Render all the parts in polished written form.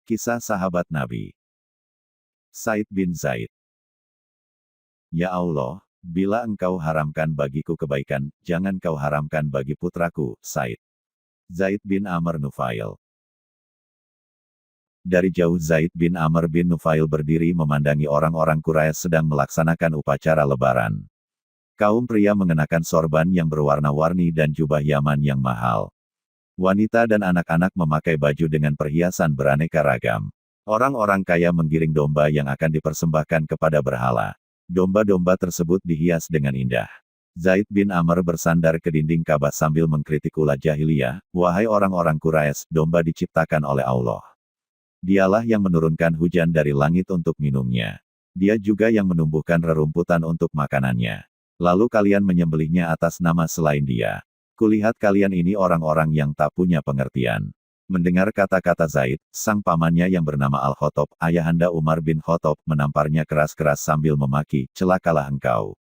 Kisah sahabat Nabi Said bin Zaid. Ya Allah, bila engkau haramkan bagiku kebaikan, jangan kau haramkan bagi putraku, Said. Zaid bin Amr Nufail. Dari jauh Zaid bin Amr bin Nufail berdiri memandangi orang-orang Quraisy sedang melaksanakan upacara lebaran. Kaum pria mengenakan sorban yang berwarna-warni dan jubah Yaman yang mahal. Wanita dan anak-anak memakai baju dengan perhiasan beraneka ragam. Orang-orang kaya menggiring domba yang akan dipersembahkan kepada berhala. Domba-domba tersebut dihias dengan indah. Zaid bin Amr bersandar ke dinding Ka'bah sambil mengkritik ulah jahiliyah, "Wahai orang-orang Quraisy, domba diciptakan oleh Allah. Dialah yang menurunkan hujan dari langit untuk minumnya. Dia juga yang menumbuhkan rerumputan untuk makanannya. Lalu kalian menyembelihnya atas nama selain Dia. Kulihat kalian ini orang-orang yang tak punya pengertian." Mendengar kata-kata Zaid, sang pamannya yang bernama Al-Khattab, ayahanda Umar bin Khattab, menamparnya keras-keras sambil memaki, "Celakalah engkau.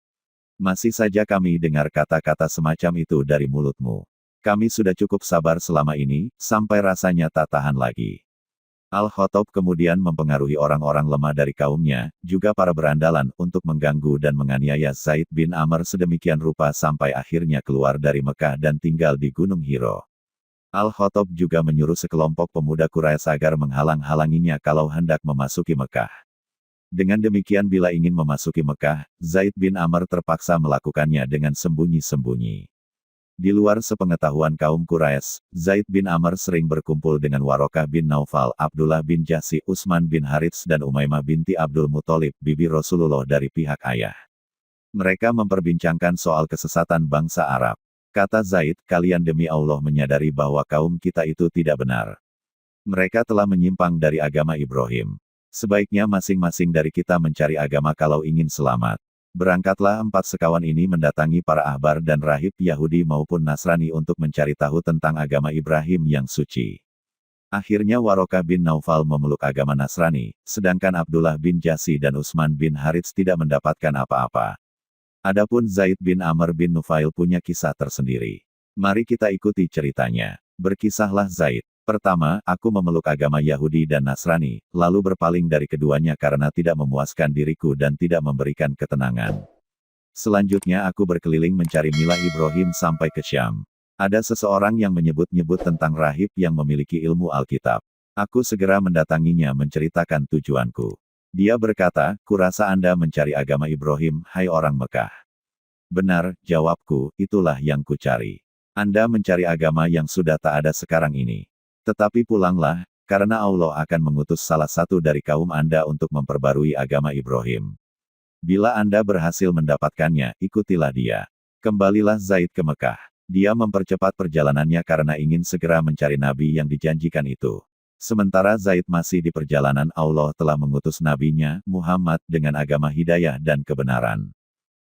Masih saja kami dengar kata-kata semacam itu dari mulutmu. Kami sudah cukup sabar selama ini, sampai rasanya tak tahan lagi." Al-Khattab kemudian mempengaruhi orang-orang lemah dari kaumnya, juga para berandalan, untuk mengganggu dan menganiaya Zaid bin Amr sedemikian rupa sampai akhirnya keluar dari Mekah dan tinggal di Gunung Hiro. Al-Khattab juga menyuruh sekelompok pemuda Quraisy agar menghalang-halanginya kalau hendak memasuki Mekah. Dengan demikian bila ingin memasuki Mekah, Zaid bin Amr terpaksa melakukannya dengan sembunyi-sembunyi. Di luar sepengetahuan kaum Quraisy, Zaid bin Amr sering berkumpul dengan Warokah bin Naufal, Abdullah bin Jahsy, Utsman bin Harits dan Umaymah binti Abdul Muthalib, bibi Rasulullah dari pihak ayah. Mereka memperbincangkan soal kesesatan bangsa Arab. Kata Zaid, "Kalian demi Allah menyadari bahwa kaum kita itu tidak benar. Mereka telah menyimpang dari agama Ibrahim. Sebaiknya masing-masing dari kita mencari agama kalau ingin selamat. Berangkatlah 4 sekawan ini mendatangi para ahbar dan rahib Yahudi maupun Nasrani untuk mencari tahu tentang agama Ibrahim yang suci." Akhirnya Warokah bin Naufal memeluk agama Nasrani, sedangkan Abdullah bin Jahsy dan Utsman bin Harits tidak mendapatkan apa-apa. Adapun Zaid bin Amr bin Nufail punya kisah tersendiri. Mari kita ikuti ceritanya. Berkisahlah Zaid. "Pertama, aku memeluk agama Yahudi dan Nasrani, lalu berpaling dari keduanya karena tidak memuaskan diriku dan tidak memberikan ketenangan. Selanjutnya aku berkeliling mencari milah Ibrahim sampai ke Syam. Ada seseorang yang menyebut-nyebut tentang rahib yang memiliki ilmu Alkitab. Aku segera mendatanginya menceritakan tujuanku. Dia berkata, 'Kurasa Anda mencari agama Ibrahim, hai orang Mekah.' 'Benar,' jawabku, 'itulah yang kucari. Anda mencari agama yang sudah tak ada sekarang ini. Tetapi pulanglah, karena Allah akan mengutus salah satu dari kaum Anda untuk memperbarui agama Ibrahim. Bila Anda berhasil mendapatkannya, ikutilah dia.' Kembalilah Zaid ke Mekah. Dia mempercepat perjalanannya karena ingin segera mencari nabi yang dijanjikan itu. Sementara Zaid masih di perjalanan, Allah telah mengutus nabinya, Muhammad, dengan agama hidayah dan kebenaran.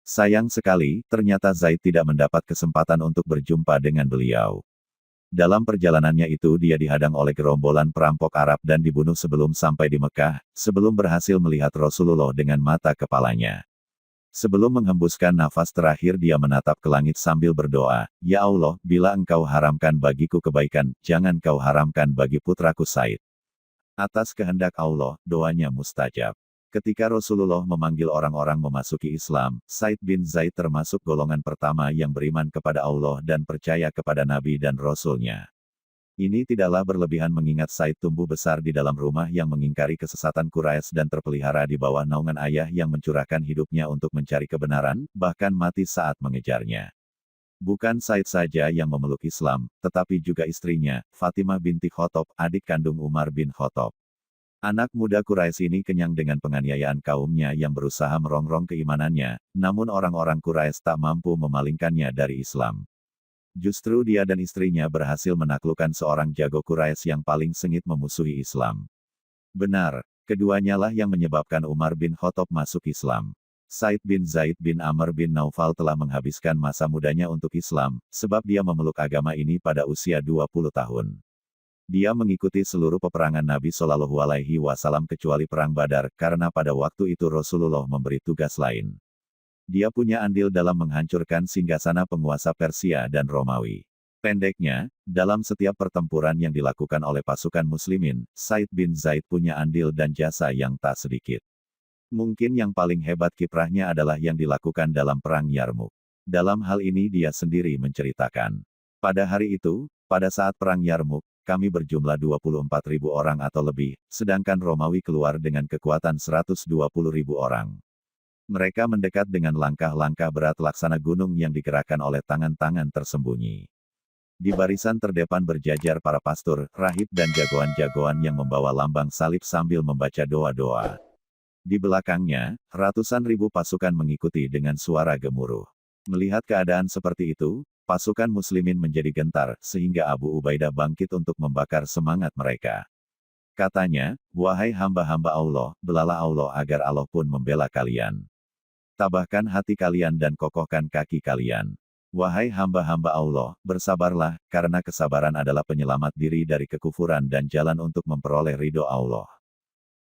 Sayang sekali, ternyata Zaid tidak mendapat kesempatan untuk berjumpa dengan beliau. Dalam perjalanannya itu dia dihadang oleh gerombolan perampok Arab dan dibunuh sebelum sampai di Mekah, sebelum berhasil melihat Rasulullah dengan mata kepalanya. Sebelum menghembuskan nafas terakhir dia menatap ke langit sambil berdoa, 'Ya Allah, bila engkau haramkan bagiku kebaikan, jangan kau haramkan bagi putraku Said.' Atas kehendak Allah, doanya mustajab. Ketika Rasulullah memanggil orang-orang memasuki Islam, Said bin Zaid termasuk golongan pertama yang beriman kepada Allah dan percaya kepada Nabi dan Rasul-Nya. Ini tidaklah berlebihan mengingat Said tumbuh besar di dalam rumah yang mengingkari kesesatan Quraisy dan terpelihara di bawah naungan ayah yang mencurahkan hidupnya untuk mencari kebenaran, bahkan mati saat mengejarnya. Bukan Said saja yang memeluk Islam, tetapi juga istrinya, Fatimah binti Khattab, adik kandung Umar bin Khattab. Anak muda Quraisy ini kenyang dengan penganiayaan kaumnya yang berusaha merongrong keimanannya, namun orang-orang Quraisy tak mampu memalingkannya dari Islam. Justru dia dan istrinya berhasil menaklukkan seorang jago Quraisy yang paling sengit memusuhi Islam. Benar, keduanya lah yang menyebabkan Umar bin Khattab masuk Islam. Said bin Zaid bin Amr bin Naufal telah menghabiskan masa mudanya untuk Islam, sebab dia memeluk agama ini pada usia 20 tahun. Dia mengikuti seluruh peperangan Nabi Shallallahu Alaihi Wasallam kecuali Perang Badar, karena pada waktu itu Rasulullah memberi tugas lain. Dia punya andil dalam menghancurkan singgasana penguasa Persia dan Romawi. Pendeknya, dalam setiap pertempuran yang dilakukan oleh pasukan muslimin, Said bin Zaid punya andil dan jasa yang tak sedikit. Mungkin yang paling hebat kiprahnya adalah yang dilakukan dalam Perang Yarmuk. Dalam hal ini dia sendiri menceritakan. Pada hari itu, pada saat Perang Yarmuk, kami berjumlah 24.000 orang atau lebih, sedangkan Romawi keluar dengan kekuatan 120.000 orang. Mereka mendekat dengan langkah-langkah berat laksana gunung yang digerakkan oleh tangan-tangan tersembunyi. Di barisan terdepan berjajar para pastor, rahib dan jagoan-jagoan yang membawa lambang salib sambil membaca doa-doa. Di belakangnya, ratusan ribu pasukan mengikuti dengan suara gemuruh. Melihat keadaan seperti itu, pasukan muslimin menjadi gentar, sehingga Abu Ubaidah bangkit untuk membakar semangat mereka. Katanya, "Wahai hamba-hamba Allah, belalah Allah agar Allah pun membela kalian. Tabahkan hati kalian dan kokohkan kaki kalian. Wahai hamba-hamba Allah, bersabarlah, karena kesabaran adalah penyelamat diri dari kekufuran dan jalan untuk memperoleh ridho Allah.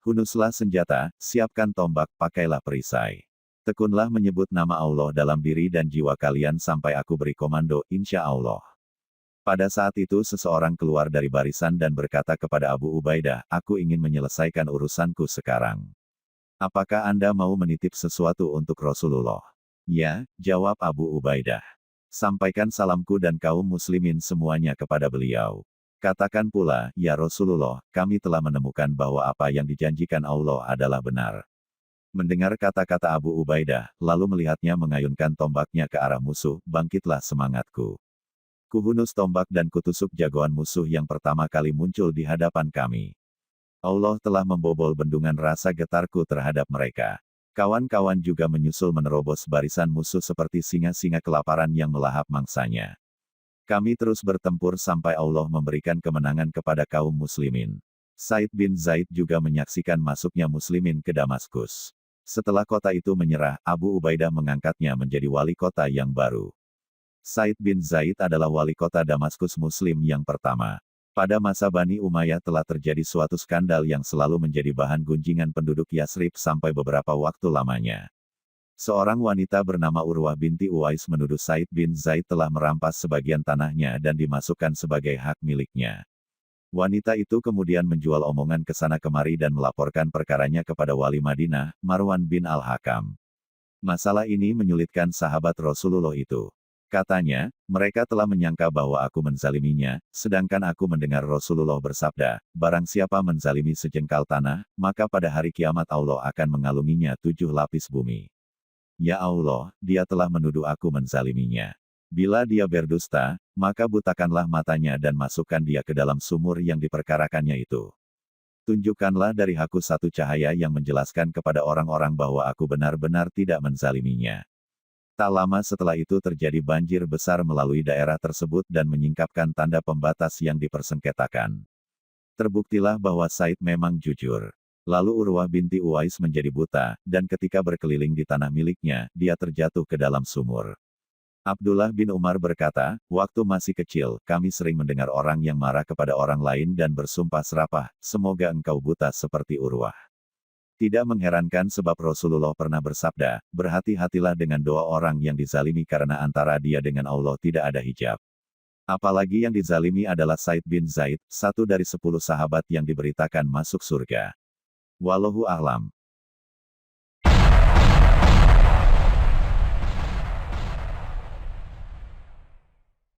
Hunuslah senjata, siapkan tombak, pakailah perisai. Tekunlah menyebut nama Allah dalam diri dan jiwa kalian sampai aku beri komando, insya Allah." Pada saat itu seseorang keluar dari barisan dan berkata kepada Abu Ubaidah, "Aku ingin menyelesaikan urusanku sekarang. Apakah Anda mau menitip sesuatu untuk Rasulullah?" "Ya," jawab Abu Ubaidah. "Sampaikan salamku dan kaum muslimin semuanya kepada beliau. Katakan pula, ya Rasulullah, kami telah menemukan bahwa apa yang dijanjikan Allah adalah benar." Mendengar kata-kata Abu Ubaidah, lalu melihatnya mengayunkan tombaknya ke arah musuh, "Bangkitlah semangatku. Kuhunus tombak dan kutusuk jagoan musuh yang pertama kali muncul di hadapan kami. Allah telah membobol bendungan rasa getarku terhadap mereka." Kawan-kawan juga menyusul menerobos barisan musuh seperti singa-singa kelaparan yang melahap mangsanya. Kami terus bertempur sampai Allah memberikan kemenangan kepada kaum muslimin. Said bin Zaid juga menyaksikan masuknya muslimin ke Damaskus. Setelah kota itu menyerah, Abu Ubaidah mengangkatnya menjadi wali kota yang baru. Said bin Zaid adalah wali kota Damaskus Muslim yang pertama. Pada masa Bani Umayyah telah terjadi suatu skandal yang selalu menjadi bahan gunjingan penduduk Yasrib sampai beberapa waktu lamanya. Seorang wanita bernama Urwah binti Uwais menuduh Said bin Zaid telah merampas sebagian tanahnya dan dimasukkan sebagai hak miliknya. Wanita itu kemudian menjual omongan ke sana kemari dan melaporkan perkaranya kepada wali Madinah, Marwan bin Al-Hakam. Masalah ini menyulitkan sahabat Rasulullah itu. Katanya, mereka telah menyangka bahwa aku menzaliminya, sedangkan aku mendengar Rasulullah bersabda, "Barang siapa menzalimi sejengkal tanah, maka pada hari kiamat Allah akan mengalunginya 7 lapis bumi." Ya Allah, dia telah menuduh aku menzaliminya. Bila dia berdusta, maka butakanlah matanya dan masukkan dia ke dalam sumur yang diperkarakannya itu. Tunjukkanlah dari aku satu cahaya yang menjelaskan kepada orang-orang bahwa aku benar-benar tidak menzaliminya. Tak lama setelah itu terjadi banjir besar melalui daerah tersebut dan menyingkapkan tanda pembatas yang dipersengketakan. Terbuktilah bahwa Said memang jujur. Lalu Urwah binti Uwais menjadi buta, dan ketika berkeliling di tanah miliknya, dia terjatuh ke dalam sumur. Abdullah bin Umar berkata, "Waktu masih kecil, kami sering mendengar orang yang marah kepada orang lain dan bersumpah serapah, semoga engkau buta seperti Urwah." Tidak mengherankan sebab Rasulullah pernah bersabda, "Berhati-hatilah dengan doa orang yang dizalimi karena antara dia dengan Allah tidak ada hijab." Apalagi yang dizalimi adalah Said bin Zaid, satu dari 10 sahabat yang diberitakan masuk surga. Wallahu a'lam.